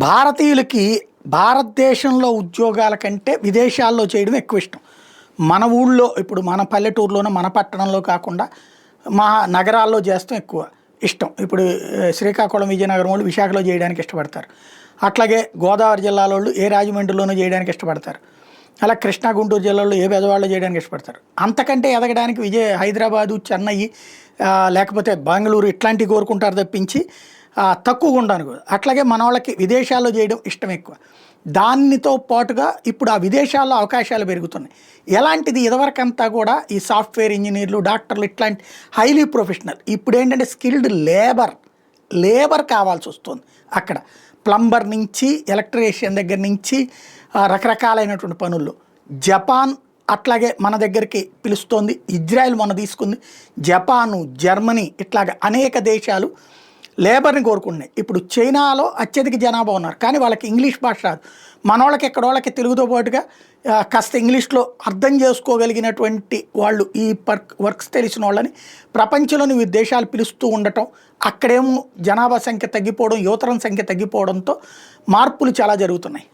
భారతీయులకి భారతదేశంలో ఉద్యోగాల కంటే విదేశాల్లో చేయడం ఎక్కువ ఇష్టం. మన ఊళ్ళో ఇప్పుడు మన పల్లెటూరులోనో, మన పట్టణంలో కాకుండా మా నగరాల్లో చేస్తాం ఎక్కువ ఇష్టం. ఇప్పుడు శ్రీకాకుళం, విజయనగరం వాళ్ళు విశాఖలో చేయడానికి ఇష్టపడతారు. అట్లాగే గోదావరి జిల్లాలోళ్ళు ఏ రాజమండ్రిలోనో చేయడానికి ఇష్టపడతారు. అలా కృష్ణా, గుంటూరు జిల్లాలో ఏ బెజవాడలో చేయడానికి ఇష్టపడతారు. అంతకంటే ఎదగడానికి హైదరాబాదు, చెన్నై లేకపోతే బెంగళూరు ఇట్లాంటివి కోరుకుంటారు తప్పించి తక్కువగా ఉండను. అట్లాగే మన వాళ్ళకి విదేశాల్లో చేయడం ఇష్టం ఎక్కువ. దానితో పాటుగా ఇప్పుడు ఆ విదేశాల్లో అవకాశాలు పెరుగుతున్నాయి. ఎలాంటిది ఇదివరకంతా కూడా ఈ సాఫ్ట్వేర్ ఇంజనీర్లు, డాక్టర్లు ఇట్లాంటి హైలీ ప్రొఫెషనల్. ఇప్పుడు ఏంటంటే స్కిల్డ్ లేబర్ కావాల్సి వస్తుంది. అక్కడ ప్లంబర్ నుంచి ఎలక్ట్రీషియన్ దగ్గర నుంచి రకరకాలైనటువంటి పనుల్లో జపాన్ అట్లాగే మన దగ్గరికి పిలుస్తోంది. ఇజ్రాయెల్ మొన్న తీసుకుంది. జపాను, జర్మనీ ఇట్లాగ అనేక దేశాలు లేబర్ని కోరుకుంటున్నాయి. ఇప్పుడు చైనాలో అత్యధిక జనాభా ఉన్నారు, కానీ వాళ్ళకి ఇంగ్లీష్ భాష రాదు. మనోళ్ళకి ఎక్కడోళ్ళకి తెలుగుతో పాటుగా కాస్త ఇంగ్లీష్లో అర్థం చేసుకోగలిగినటువంటి వాళ్ళు ఈ వర్క్స్ తెలిసిన వాళ్ళని ప్రపంచంలోని వివిధ దేశాలు పిలుస్తూ ఉండటం, అక్కడేమో జనాభా సంఖ్య తగ్గిపోవడం, యువతరం సంఖ్య తగ్గిపోవడంతో మార్పులు చాలా జరుగుతున్నాయి.